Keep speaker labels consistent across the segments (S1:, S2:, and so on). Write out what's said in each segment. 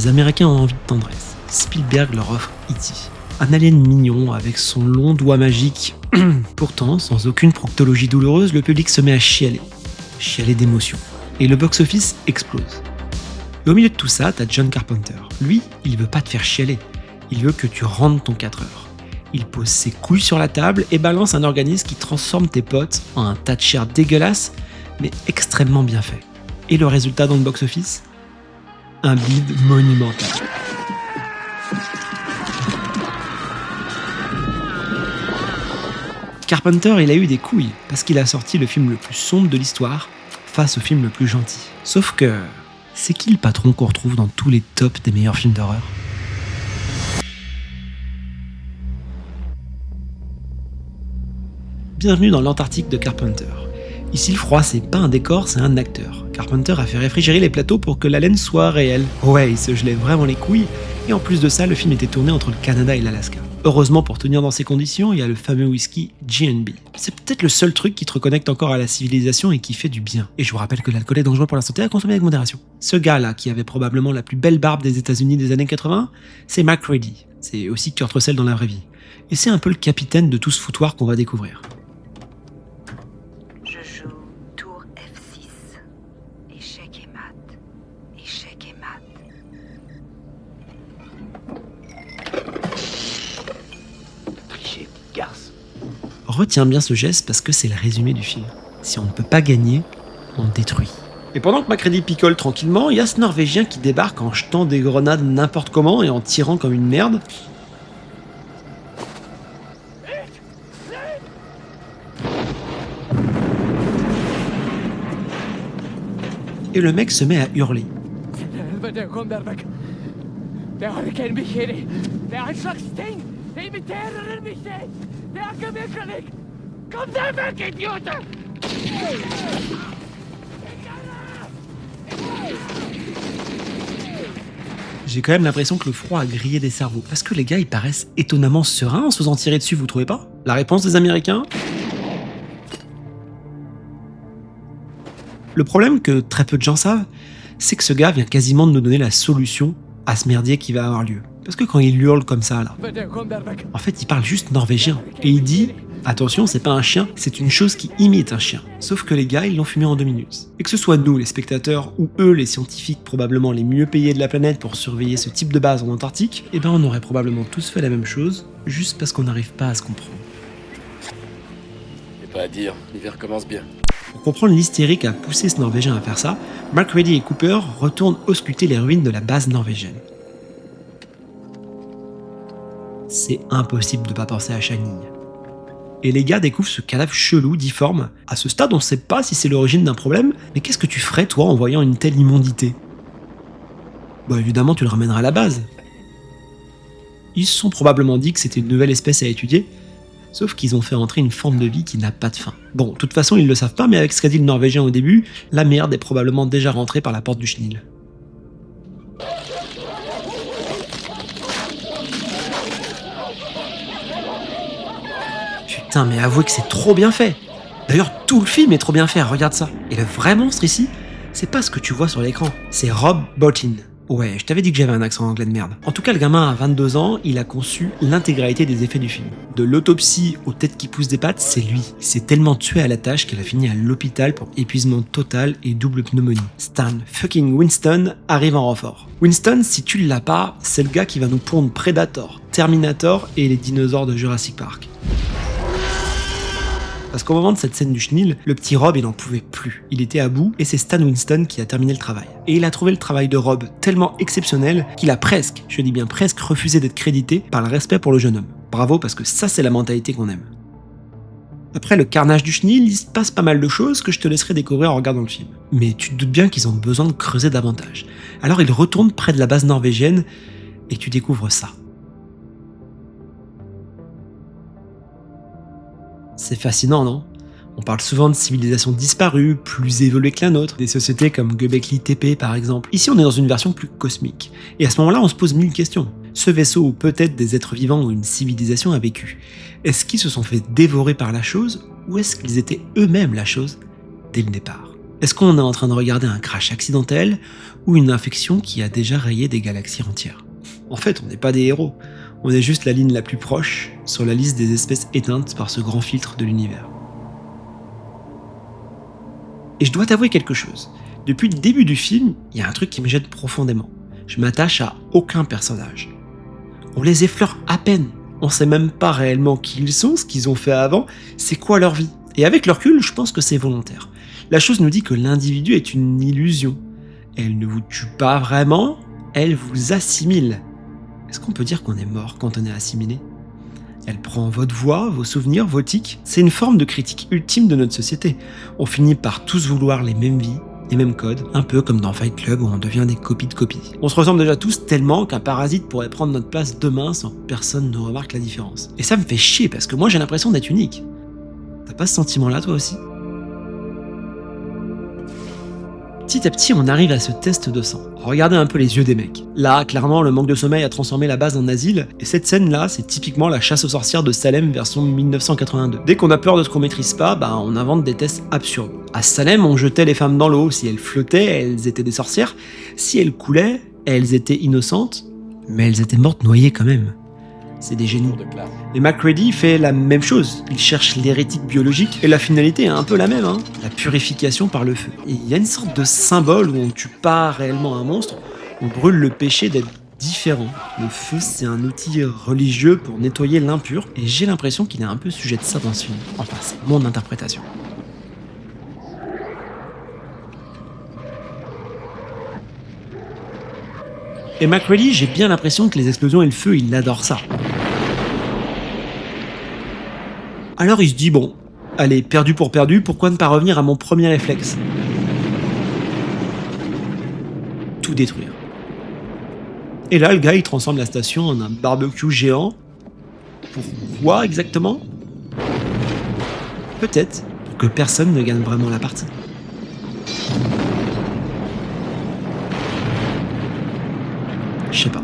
S1: les Américains ont envie de tendresse. Spielberg leur offre E.T. Un alien mignon avec son long doigt magique. Pourtant, sans aucune proctologie douloureuse, le public se met à chialer. Chialer d'émotion. Et le box-office explose. Et au milieu de tout ça, t'as John Carpenter. Lui, il veut pas te faire chialer. Il veut que tu rendes ton 4 heures. Il pose ses couilles sur la table et balance un organisme qui transforme tes potes en un tas de chair dégueulasse, mais extrêmement bien fait. Et le résultat dans le box-office ? Un bide monumental. Carpenter, il a eu des couilles, parce qu'il a sorti le film le plus sombre de l'histoire face au film le plus gentil. Sauf que, c'est qui le patron qu'on retrouve dans tous les tops des meilleurs films d'horreur ? Bienvenue dans l'Antarctique de Carpenter. Ici, le froid, c'est pas un décor, c'est un acteur. Carpenter a fait réfrigérer les plateaux pour que l'haleine soit réelle. Ouais, il se gelait vraiment les couilles, et en plus de ça, le film était tourné entre le Canada et l'Alaska. Heureusement, pour tenir dans ces conditions, il y a le fameux whisky G&B. C'est peut-être le seul truc qui te reconnecte encore à la civilisation et qui fait du bien. Et je vous rappelle que l'alcool est dangereux pour la santé à consommer avec modération. Ce gars-là, qui avait probablement la plus belle barbe des États-Unis des années 80, c'est MacReady. C'est aussi Kurt Russell dans la vraie vie. Et c'est un peu le capitaine de tout ce foutoir qu'on va découvrir.
S2: Tour F6. Échec et mat. Échec et mat.
S3: Tricher, garce.
S1: Retiens bien ce geste parce que c'est le résumé du film. Si on ne peut pas gagner, on détruit. Et pendant que MacReady picole tranquillement, il y a ce Norvégien qui débarque en jetant des grenades n'importe comment et en tirant comme une merde. Et le mec se met à hurler. J'ai quand même l'impression que le froid a grillé des cerveaux. Parce que les gars, ils paraissent étonnamment sereins en se faisant tirer dessus, vous trouvez pas ? La réponse des Américains ? Le problème que très peu de gens savent, c'est que ce gars vient quasiment de nous donner la solution à ce merdier qui va avoir lieu. Parce que quand il hurle comme ça, là, en fait, il parle juste norvégien. Et il dit, attention, c'est pas un chien, c'est une chose qui imite un chien. Sauf que les gars, ils l'ont fumé en 2 minutes. Et que ce soit nous, les spectateurs, ou eux, les scientifiques probablement les mieux payés de la planète pour surveiller ce type de base en Antarctique, eh ben on aurait probablement tous fait la même chose, juste parce qu'on n'arrive pas à se comprendre.
S3: C'est pas à dire, l'hiver commence bien.
S1: Pour comprendre l'hystérie qui a poussé ce Norvégien à faire ça, MacReady et Cooper retournent ausculter les ruines de la base norvégienne. C'est impossible de pas penser à Shining. Et les gars découvrent ce cadavre chelou, difforme. À ce stade, on sait pas si c'est l'origine d'un problème, mais qu'est-ce que tu ferais toi en voyant une telle immondité ? Bah évidemment, tu le ramènerais à la base. Ils se sont probablement dit que c'était une nouvelle espèce à étudier, sauf qu'ils ont fait entrer une forme de vie qui n'a pas de fin. Bon, de toute façon, ils le savent pas, mais avec ce qu'a dit le Norvégien au début, la merde est probablement déjà rentrée par la porte du chenil. Putain, mais avouez que c'est trop bien fait. D'ailleurs, tout le film est trop bien fait, regarde ça. Et le vrai monstre ici, c'est pas ce que tu vois sur l'écran, c'est Rob Bottin. Ouais, je t'avais dit que j'avais un accent anglais de merde. En tout cas, le gamin a 22 ans, il a conçu l'intégralité des effets du film. De l'autopsie aux têtes qui poussent des pattes, c'est lui. Il s'est tellement tué à la tâche qu'il a fini à l'hôpital pour épuisement total et double pneumonie. Stan fucking Winston arrive en renfort. Winston, si tu l'as pas, c'est le gars qui va nous pondre Predator, Terminator et les dinosaures de Jurassic Park. Parce qu'au moment de cette scène du chenil, le petit Rob il n'en pouvait plus. Il était à bout et c'est Stan Winston qui a terminé le travail. Et il a trouvé le travail de Rob tellement exceptionnel qu'il a presque, je dis bien presque, refusé d'être crédité par le respect pour le jeune homme. Bravo parce que ça c'est la mentalité qu'on aime. Après le carnage du chenil, il se passe pas mal de choses que je te laisserai découvrir en regardant le film. Mais tu te doutes bien qu'ils ont besoin de creuser davantage. Alors ils retournent près de la base norvégienne et tu découvres ça. C'est fascinant, non ? On parle souvent de civilisations disparues, plus évoluées que la nôtre, des sociétés comme Göbekli Tepe par exemple. Ici, on est dans une version plus cosmique. Et à ce moment-là, on se pose 1000 questions. Ce vaisseau ou peut-être des êtres vivants ou une civilisation a vécu. Est-ce qu'ils se sont fait dévorer par la chose ou est-ce qu'ils étaient eux-mêmes la chose dès le départ ? Est-ce qu'on est en train de regarder un crash accidentel ou une infection qui a déjà rayé des galaxies entières? En fait, on n'est pas des héros, on est juste la ligne la plus proche sur la liste des espèces éteintes par ce grand filtre de l'univers. Et je dois t'avouer quelque chose. Depuis le début du film, il y a un truc qui me gêne profondément. Je m'attache à aucun personnage. On les effleure à peine. On sait même pas réellement qui ils sont, ce qu'ils ont fait avant, c'est quoi leur vie. Et avec le recul, je pense que c'est volontaire. La chose nous dit que l'individu est une illusion. Elle ne vous tue pas vraiment, elle vous assimile. Est-ce qu'on peut dire qu'on est mort quand on est assimilé? Elle prend votre voix, vos souvenirs, vos tics. C'est une forme de critique ultime de notre société. On finit par tous vouloir les mêmes vies, les mêmes codes, un peu comme dans Fight Club où on devient des copies de copies. On se ressemble déjà tous tellement qu'un parasite pourrait prendre notre place demain sans que personne ne remarque la différence. Et ça me fait chier parce que moi j'ai l'impression d'être unique. T'as pas ce sentiment-là toi aussi? Petit à petit, on arrive à ce test de sang. Regardez un peu les yeux des mecs. Là, clairement, le manque de sommeil a transformé la base en asile, et cette scène-là, c'est typiquement la chasse aux sorcières de Salem version 1982. Dès qu'on a peur de ce qu'on maîtrise pas, on invente des tests absurdes. À Salem, on jetait les femmes dans l'eau. Si elles flottaient, elles étaient des sorcières. Si elles coulaient, elles étaient innocentes, mais elles étaient mortes noyées quand même. C'est des génies. Et MacReady fait la même chose. Il cherche l'hérétique biologique et la finalité est un peu la même, la purification par le feu. Et il y a une sorte de symbole où on ne tue pas réellement un monstre, on brûle le péché d'être différent. Le feu, c'est un outil religieux pour nettoyer l'impur et j'ai l'impression qu'il est un peu sujet de ça dans ce film. Enfin, c'est mon interprétation. Et MacReady, j'ai bien l'impression que les explosions et le feu, il adore ça. Alors il se dit, bon, allez, perdu pour perdu, pourquoi ne pas revenir à mon premier réflexe? Tout détruire. Et là, le gars, il transforme la station en un barbecue géant. Pourquoi exactement? Peut-être pour que personne ne gagne vraiment la partie. Je sais pas.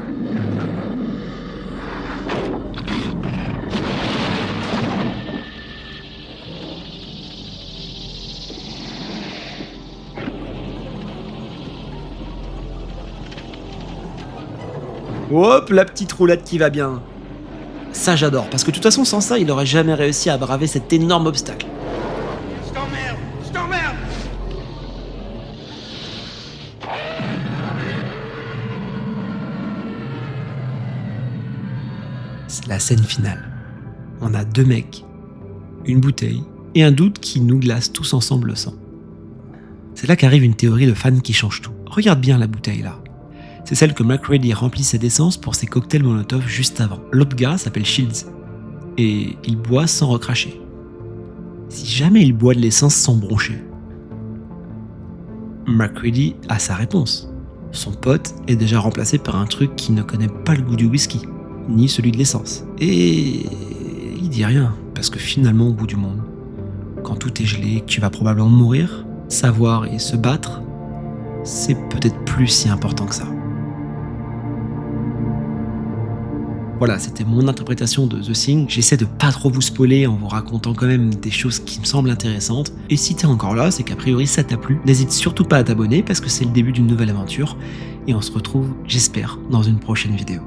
S1: Hop, la petite roulade qui va bien. Ça j'adore, parce que de toute façon sans ça, il aurait jamais réussi à braver cet énorme obstacle.
S4: Je t'emmerde! Je t'emmerde!
S1: C'est la scène finale. On a deux mecs, une bouteille et un doute qui nous glace tous ensemble le sang. C'est là qu'arrive une théorie de fan qui change tout. Regarde bien la bouteille là. C'est celle que MacReady remplissait d'essence pour ses cocktails Molotov juste avant. L'autre gars s'appelle Shields et il boit sans recracher. Si jamais il boit de l'essence sans broncher, MacReady a sa réponse. Son pote est déjà remplacé par un truc qui ne connaît pas le goût du whisky, ni celui de l'essence. Et il dit rien, parce que finalement au bout du monde, quand tout est gelé et que tu vas probablement mourir, savoir et se battre, c'est peut-être plus si important que ça. Voilà, c'était mon interprétation de The Thing. J'essaie de pas trop vous spoiler en vous racontant quand même des choses qui me semblent intéressantes. Et si t'es encore là, c'est qu'a priori ça t'a plu. N'hésite surtout pas à t'abonner parce que c'est le début d'une nouvelle aventure. Et on se retrouve, j'espère, dans une prochaine vidéo.